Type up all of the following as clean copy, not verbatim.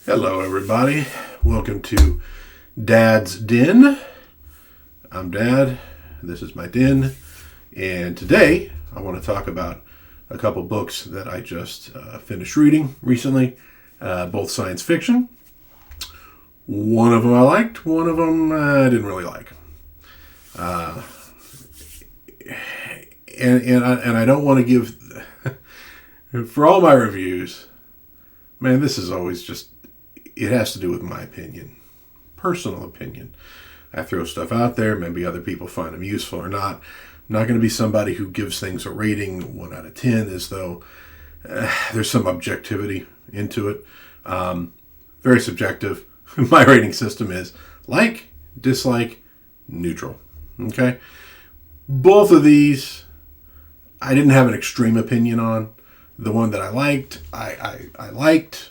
Hello, everybody. Welcome to Dad's Den. I'm Dad. This is my den. And today, I want to talk about a couple books that I just finished reading recently, both science fiction. One of them I liked, one of them I didn't really like. And I don't want to give... for all my reviews, man, this is always just... It has to do with my opinion, personal opinion. I throw stuff out there. Maybe other people find them useful or not. I'm not going to be somebody who gives things a rating 1 out of 10 as though there's some objectivity into it. Very subjective. My rating system is like, dislike, neutral. Okay? Both of these, I didn't have an extreme opinion on. The one that I liked, I liked.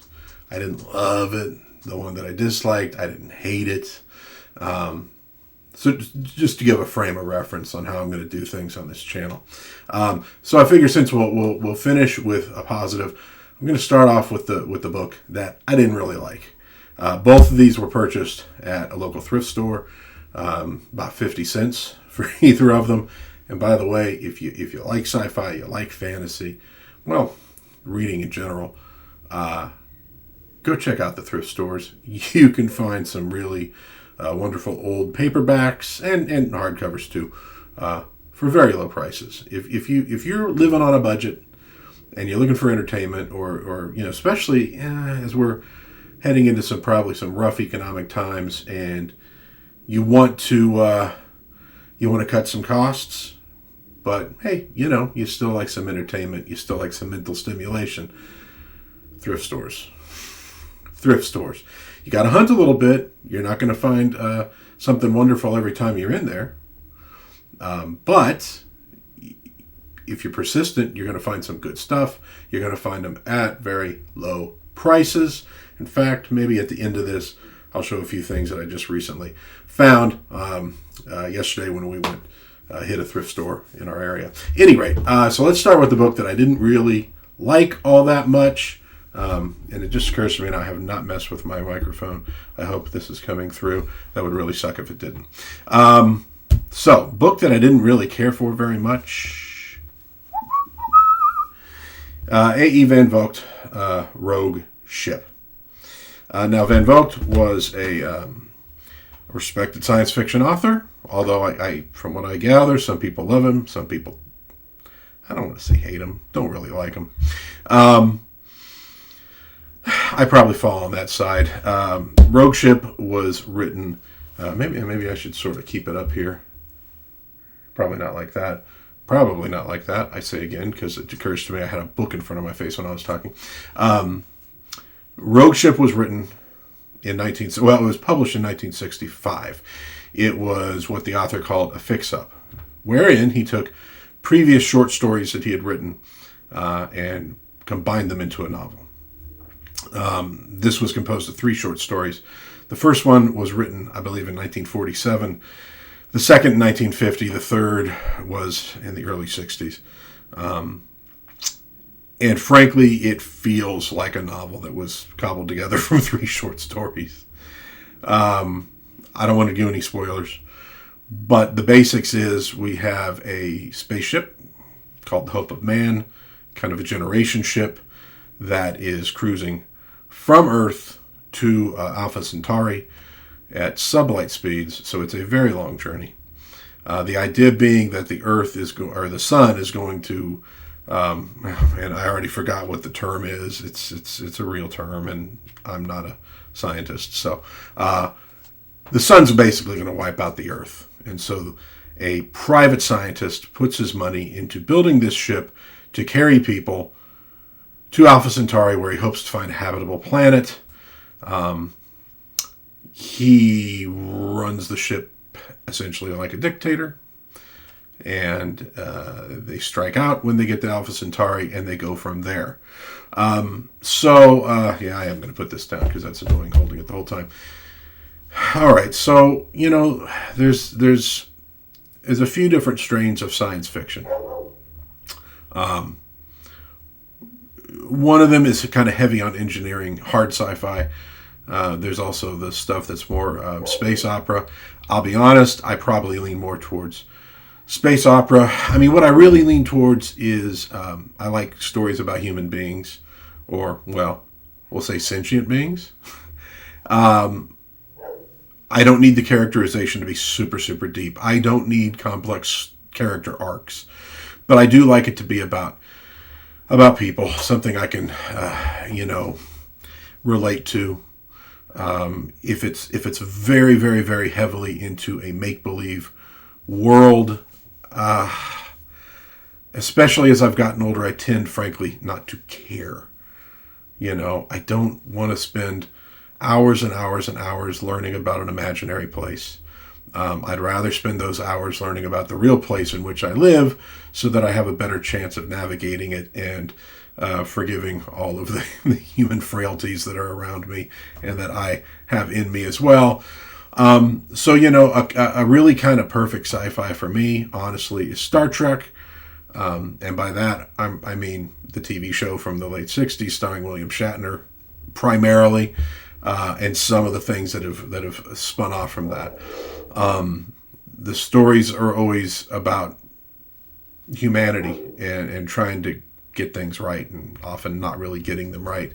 I didn't love it. The one that I disliked, I didn't hate it. So just to give a frame of reference on how I'm going to do things on this channel. So I figure since we'll finish with a positive, I'm going to start off with the book that I didn't really like. Both of these were purchased at a local thrift store, about 50 cents for either of them. And by the way, if you like sci-fi, you like fantasy, well, reading in general, go check out the thrift stores. You can find some really wonderful old paperbacks and hardcovers too, for very low prices. If you're living on a budget and you're looking for entertainment, or especially as we're heading into some rough economic times, and you want to cut some costs, but hey, you still like some entertainment, you still like some mental stimulation. Thrift stores. You got to hunt a little bit. You're not going to find something wonderful every time you're in there. But if you're persistent, you're going to find some good stuff. You're going to find them at very low prices. In fact, maybe at the end of this, I'll show a few things that I just recently found yesterday when we went hit a thrift store in our area. Anyway, so let's start with the book that I didn't really like all that much. And it just occurs to me, and I have not messed with my microphone. I hope this is coming through. That would really suck if it didn't. So, book that I didn't really care for very much. A.E. Van Vogt, Rogue Ship. Now, Van Vogt was a respected science fiction author, although I, from what I gather, some people love him, some people, I don't want to say hate him, don't really like him. I probably fall on that side. Rogue Ship was written, maybe I should sort of keep it up here. Probably not like that. I say again, because it occurs to me I had a book in front of my face when I was talking. Rogue Ship was written it was published in 1965. It was what the author called a fix-up, wherein he took previous short stories that he had written and combined them into a novel. This was composed of 3 short stories. The first one was written, I believe, in 1947. The second in 1950. The third was in the early 60s. And frankly, it feels like a novel that was cobbled together from 3 short stories. I don't want to do any spoilers, but the basics is we have a spaceship called the Hope of Man, kind of a generation ship that is cruising from Earth to Alpha Centauri at sublight speeds, so it's a very long journey. The idea being that the sun is going to, and I already forgot what the term is. It's a real term, and I'm not a scientist. So the sun's basically going to wipe out the Earth, and so a private scientist puts his money into building this ship to carry people to Alpha Centauri, where he hopes to find a habitable planet. He runs the ship essentially like a dictator, and they strike out when they get to Alpha Centauri, and they go from there. I am going to put this down because that's annoying holding it the whole time. All right, so there's a few different strains of science fiction. One of them is kind of heavy on engineering, hard sci-fi. There's also the stuff that's more space opera. I'll be honest, I probably lean more towards space opera. I mean, what I really lean towards is I like stories about human beings, or, well, we'll say sentient beings. I don't need the characterization to be super, super deep. I don't need complex character arcs. But I do like it to be about people, something I can, relate to. If it's very, very, very heavily into a make-believe world, especially as I've gotten older, I tend, frankly, not to care. I don't want to spend hours and hours and hours learning about an imaginary place. I'd rather spend those hours learning about the real place in which I live so that I have a better chance of navigating it and forgiving all of the human frailties that are around me and that I have in me as well. A really kind of perfect sci-fi for me, honestly, is Star Trek. And by that, I mean the TV show from the late 60s starring William Shatner primarily, and some of the things that have spun off from that. The stories are always about humanity and trying to get things right and often not really getting them right.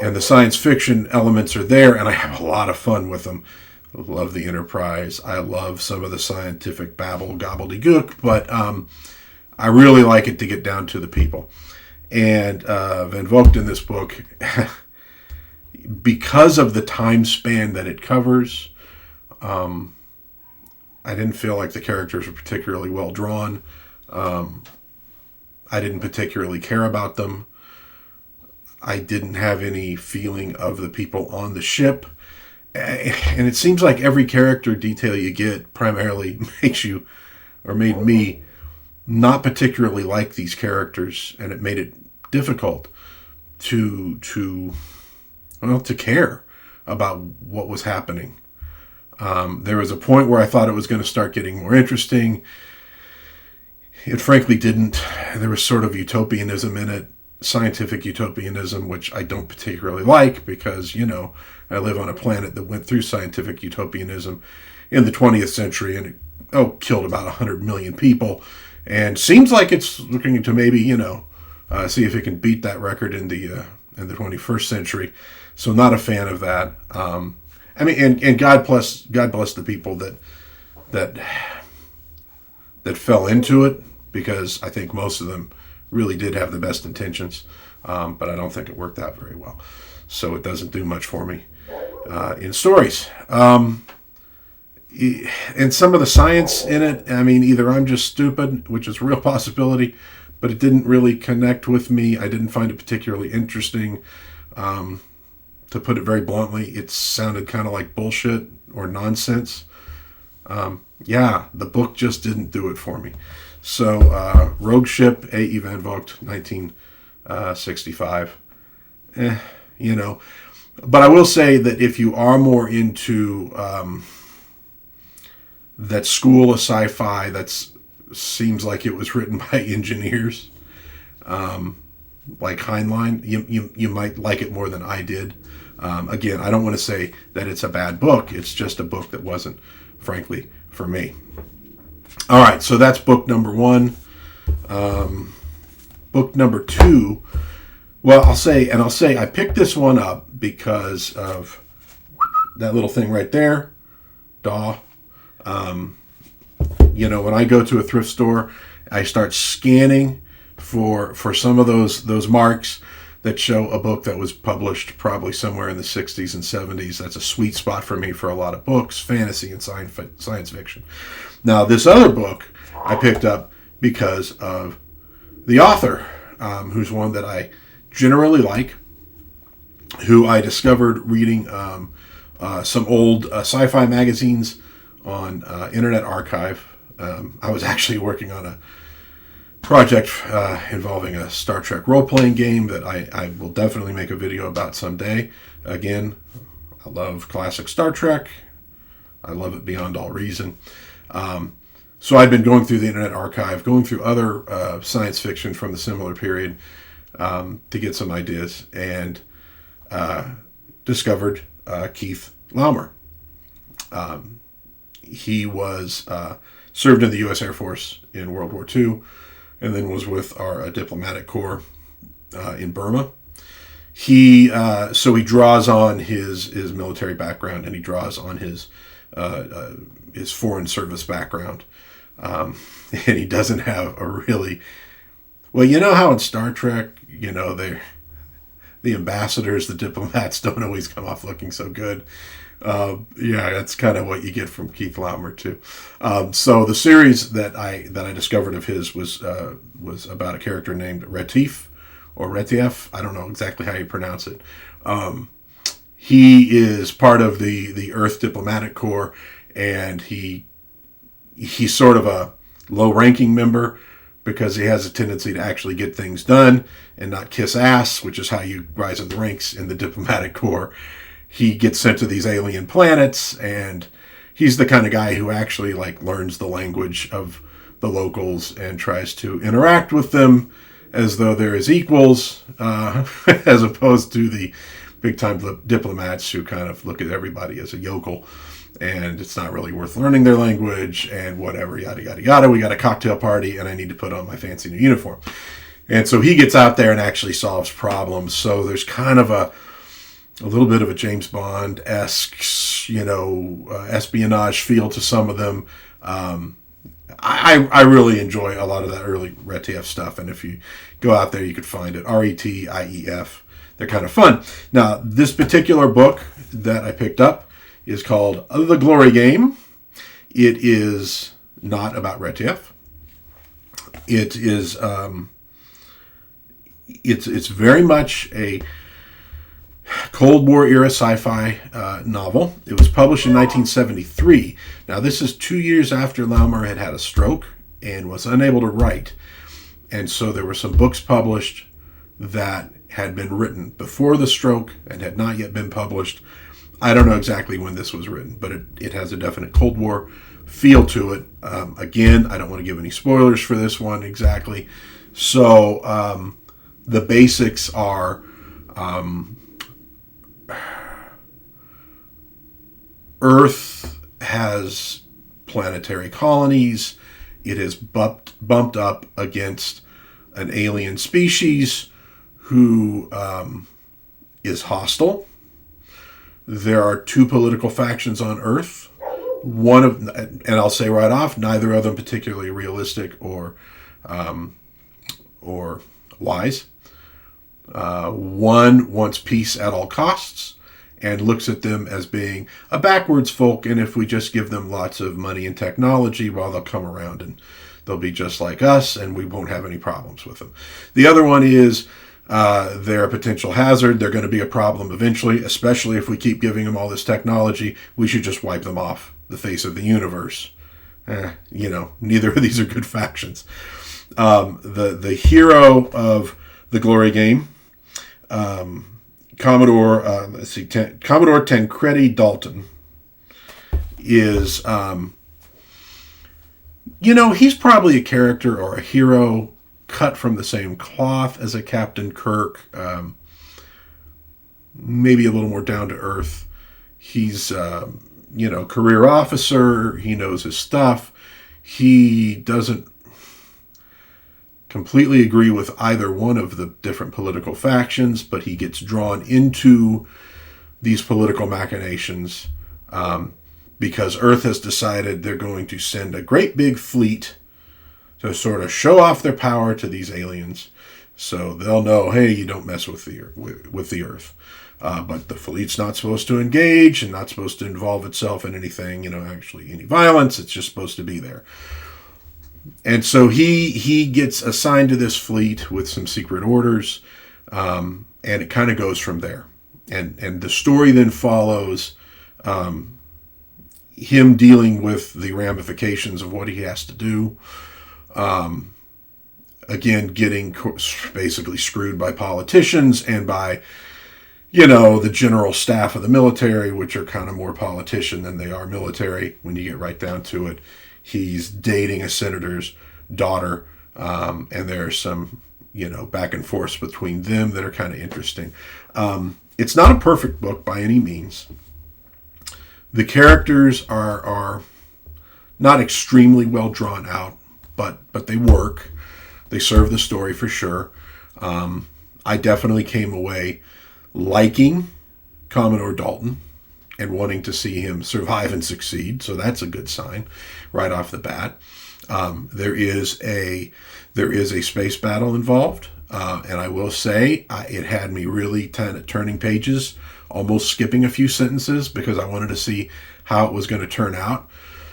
And the science fiction elements are there, and I have a lot of fun with them. I love the Enterprise. I love some of the scientific babble gobbledygook, but I really like it to get down to the people. And Van Vogt in this book, because of the time span that it covers, I didn't feel like the characters were particularly well drawn. I didn't particularly care about them. I didn't have any feeling of the people on the ship. And it seems like every character detail you get primarily makes you, or made me, not particularly like these characters. And it made it difficult to care about what was happening. There was a point where I thought it was going to start getting more interesting. It frankly didn't. There was sort of utopianism in it, scientific utopianism, which I don't particularly like because, I live on a planet that went through scientific utopianism in the 20th century and it killed about 100 million people. And seems like it's looking to maybe, see if it can beat that record in the 21st century. So not a fan of that. And God bless the people that fell into it, because I think most of them really did have the best intentions, but I don't think it worked out very well. So it doesn't do much for me in stories. And some of the science in it, I mean, either I'm just stupid, which is a real possibility, but it didn't really connect with me. I didn't find it particularly interesting. To put it very bluntly, it sounded kind of like bullshit or nonsense. The book just didn't do it for me. So, Rogue Ship, A.E. Van Vogt, 1965. But I will say that if you are more into that school of sci-fi that seems like it was written by engineers, like Heinlein, you might like it more than I did. Again, I don't want to say that it's a bad book. It's just a book that wasn't, frankly, for me. All right, so that's book number one. Book number two, well, I'll say I picked this one up because of that little thing right there. When I go to a thrift store, I start scanning for some of those marks that show a book that was published probably somewhere in the 60s and 70s. That's a sweet spot for me for a lot of books, fantasy and science fiction. Now, this other book I picked up because of the author, who's one that I generally like, who I discovered reading some old sci-fi magazines on Internet Archive. I was actually working on a project involving a Star Trek role-playing game that I will definitely make a video about someday. Again, I love classic Star Trek. I love it beyond all reason. So I've been going through the Internet Archive, going through other science fiction from the similar period to get some ideas. And discovered Keith Laumer. He was served in the U.S. Air Force in World War II, and then was with our diplomatic corps in Burma. So he draws on his military background, and he draws on his foreign service background, and he doesn't have a really, well, you know how in Star Trek, the ambassadors, the diplomats don't always come off looking so good. That's kind of what you get from Keith Laumer too. So the series that I discovered of his was about a character named Retief or Retief. I don't know exactly how you pronounce it. He is part of the Earth Diplomatic Corps, and he's sort of a low-ranking member because he has a tendency to actually get things done and not kiss ass, which is how you rise in the ranks in the Diplomatic Corps. He gets sent to these alien planets, and he's the kind of guy who actually learns the language of the locals and tries to interact with them as though they're his equals, as opposed to the big-time diplomats who kind of look at everybody as a yokel, and it's not really worth learning their language, and whatever, yada, yada, yada. We got a cocktail party, and I need to put on my fancy new uniform. And so he gets out there and actually solves problems. So there's kind of a little bit of a James Bond-esque, espionage feel to some of them. I really enjoy a lot of that early Retief stuff, and if you go out there, you could find it. Retief. They're kind of fun. Now, this particular book that I picked up is called The Glory Game. It is not about Retief. It is it's very much a Cold War era sci-fi novel. It was published in 1973. Now, this is 2 years after Laumer had a stroke and was unable to write. And so there were some books published that had been written before the stroke and had not yet been published. I don't know exactly when this was written, but it has a definite Cold War feel to it. Again, I don't want to give any spoilers for this one exactly. So the basics are Earth has planetary colonies. It is bumped up against an alien species who is hostile. There are two political factions on Earth. And I'll say right off, neither of them particularly realistic or wise. One wants peace at all costs and looks at them as being a backwards folk, and if we just give them lots of money and technology, well, they'll come around and they'll be just like us, and we won't have any problems with them. The other one is they're a potential hazard. They're going to be a problem eventually, especially if we keep giving them all this technology. We should just wipe them off the face of the universe. Neither of these are good factions. The hero of The Glory Game, Commodore Tancredi Dalton, is he's probably a character or a hero cut from the same cloth as a Captain Kirk, maybe a little more down to earth. He's career officer. He knows his stuff. He doesn't completely agree with either one of the different political factions, but he gets drawn into these political machinations because Earth has decided they're going to send a great big fleet to sort of show off their power to these aliens, so they'll know, hey, you don't mess with the Earth. But the fleet's not supposed to engage and not supposed to involve itself in anything, actually any violence. It's just supposed to be there. And so he gets assigned to this fleet with some secret orders, and it kind of goes from there. And the story then follows him dealing with the ramifications of what he has to do. Again, getting basically screwed by politicians and by, the general staff of the military, which are kind of more politician than they are military when you get right down to it. He's dating a senator's daughter, and there's some, back and forth between them that are kind of interesting. It's not a perfect book by any means. The characters are not extremely well drawn out, but they work. They serve the story for sure. I definitely came away liking Commodore Dalton and wanting to see him survive and succeed. So that's a good sign right off the bat. There is a space battle involved, and I will say it had me really kind of turning pages, almost skipping a few sentences because I wanted to see how it was going to turn out.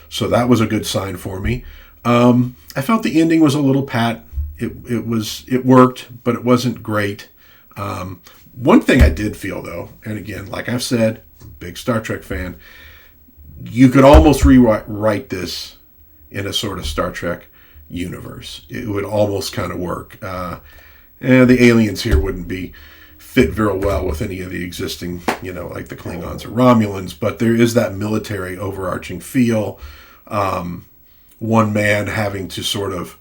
So that was a good sign for me. I felt the ending was a little pat. It worked, but it wasn't great. One thing I did feel though, and again, like I've said, big Star Trek fan, you could almost rewrite this in a sort of Star Trek universe. It would almost kind of work. And the aliens here wouldn't fit very well with any of the existing, like the Klingons or Romulans, but there is that military overarching feel. One man having to sort of,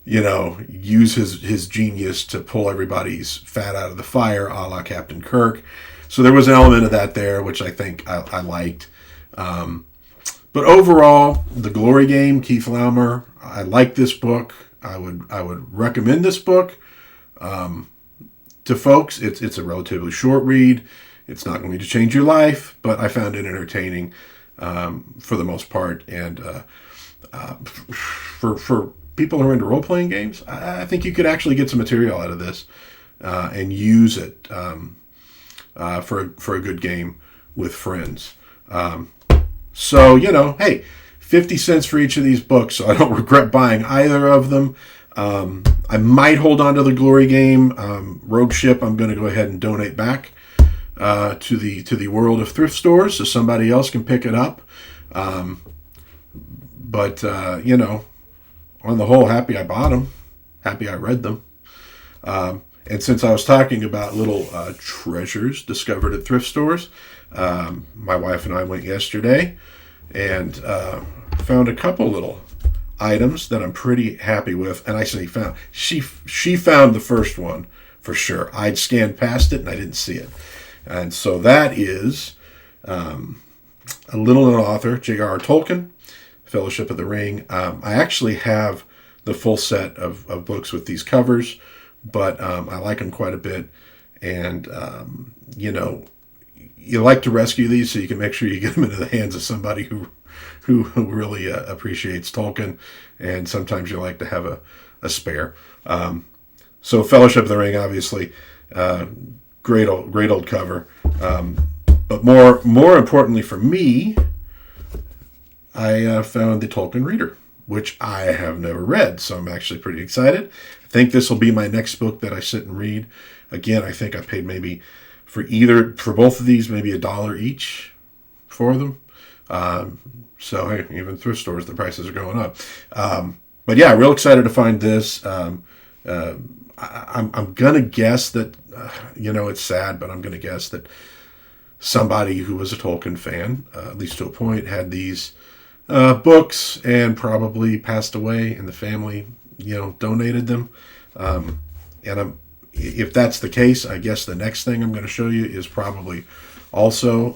use his genius to pull everybody's fat out of the fire, a la Captain Kirk. So there was an element of that there, which I think I liked. But overall, The Glory Game, Keith Laumer, I like this book. I would recommend this book to folks. It's a relatively short read. It's not going to change your life, but I found it entertaining for the most part. And for people who are into role-playing games, I think you could actually get some material out of this and use it for a good game with friends. So, hey, 50 cents for each of these books, so I don't regret buying either of them. I might hold on to The Glory Game. Rogue Ship, I'm going to go ahead and donate back to the world of thrift stores so somebody else can pick it up. But on the whole, happy I bought them. Happy I read them. And since I was talking about little treasures discovered at thrift stores, my wife and I went yesterday and found a couple little items that I'm pretty happy with. And I say found. She found the first one for sure. I'd scanned past it and I didn't see it. And so that is a little known author, J.R.R. Tolkien, Fellowship of the Ring. I actually have the full set of books with these covers, but I like them quite a bit. And, you like to rescue these so you can make sure you get them into the hands of somebody who really appreciates Tolkien. And sometimes you like to have a spare. So Fellowship of the Ring, obviously, great old cover. But more importantly for me, I found the Tolkien Reader, which I have never read, so I'm actually pretty excited. I think this will be my next book that I sit and read. Again, I think I paid maybe for both of these, maybe $1 each for them. So hey, even thrift stores, the prices are going up. But yeah, real excited to find this. I'm gonna guess that it's sad, but I'm gonna guess that somebody who was a Tolkien fan, at least to a point, had these books and probably passed away, and the family, donated them. And if that's the case, I guess the next thing I'm going to show you is probably also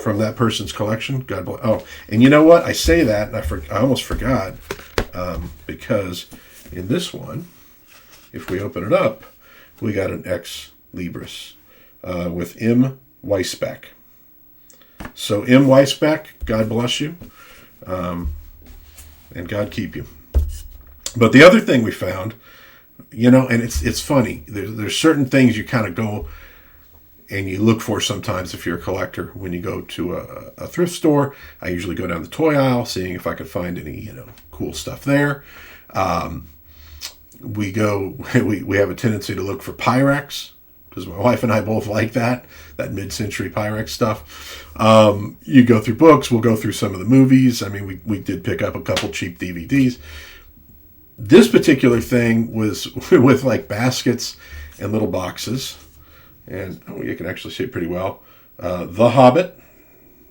from that person's collection. God bless. Oh, and you know what? I say that, and I almost forgot because in this one, if we open it up, we got an Ex Libris with M. Weisbeck. So M. Weisbeck, God bless you, and God keep you. But the other thing we found, and it's funny. There's certain things you kind of go and you look for sometimes if you're a collector when you go to a thrift store. I usually go down the toy aisle, seeing if I could find any cool stuff there. We have a tendency to look for Pyrex, because my wife and I both like that mid-century Pyrex stuff. You go through books, we'll go through some of the movies. I mean, we did pick up a couple cheap DVDs. This particular thing was with like baskets and little boxes. And you can actually see it pretty well. The Hobbit,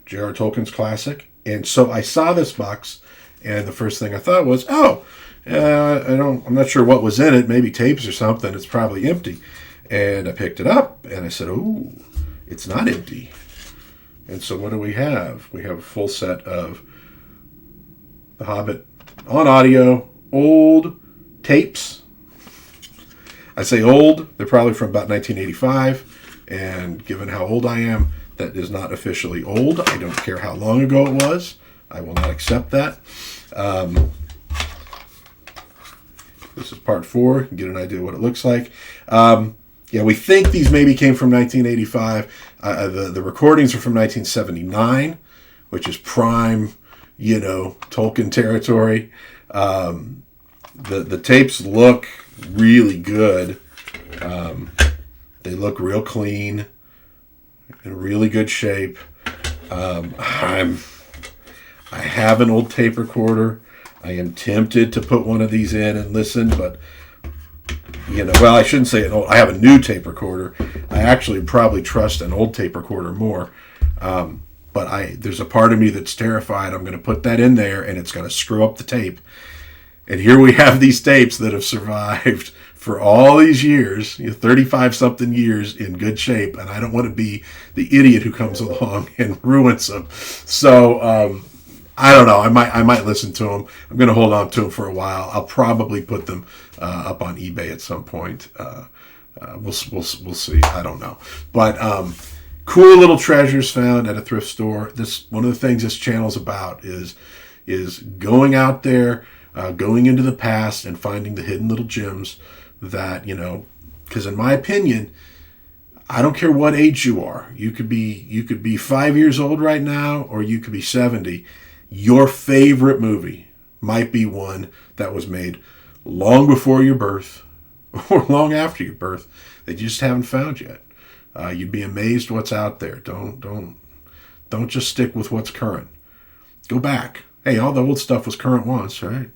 J.R.R. Tolkien's classic. And so I saw this box, and the first thing I thought was, I'm not sure what was in it, maybe tapes or something. It's probably empty. And I picked it up, and I said, "Oh, it's not empty." And so what do we have? We have a full set of The Hobbit on audio, old tapes. I say old, they're probably from about 1985, and given how old I am, that is not officially old. I don't care how long ago it was. I will not accept that. This is part 4. You can get an idea what it looks like. We think these maybe came from 1985. The recordings are from 1979, which is prime, Tolkien territory. The tapes look really good. They look real clean, in really good shape. I have an old tape recorder. I am tempted to put one of these in and listen, but I shouldn't say an old. I have a new tape recorder. I actually probably trust an old tape recorder more. But there's a part of me that's terrified. I'm going to put that in there, and it's going to screw up the tape. And here we have these tapes that have survived for all these years, 35-something years in good shape, and I don't want to be the idiot who comes along and ruins them. So I don't know. I might listen to them. I'm going to hold on to them for a while. I'll probably put them up on eBay at some point. We'll see. I don't know. But cool little treasures found at a thrift store. One of the things this channel's about is going out there, going into the past and finding the hidden little gems that, because in my opinion, I don't care what age you are. You could be 5 years old right now, or you could be 70. Your favorite movie might be one that was made long before your birth or long after your birth that you just haven't found yet. You'd be amazed what's out there. Don't just stick with what's current. Go back. Hey, all the old stuff was current once, right?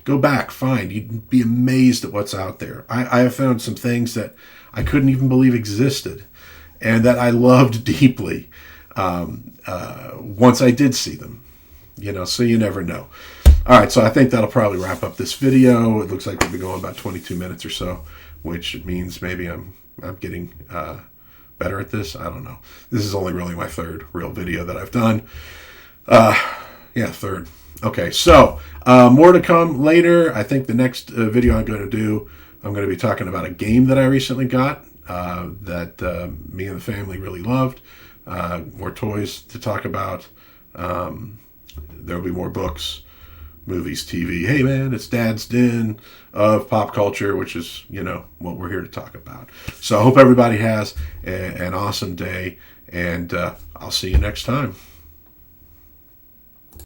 Go back, find. You'd be amazed at what's out there. I have found some things that I couldn't even believe existed and that I loved deeply once I did see them. So you never know. All right, so I think that'll probably wrap up this video. It looks like we'll be going about 22 minutes or so, which means maybe I'm getting better at this. I don't know. This is only really my third real video that I've done. Third. Okay, so more to come later. I think the next video I'm going to be talking about a game that I recently got that me and the family really loved. More toys to talk about. There'll be more books, movies, TV. Hey man, it's Dad's Den of pop culture, which is, what we're here to talk about. So I hope everybody has an awesome day, and I'll see you next time.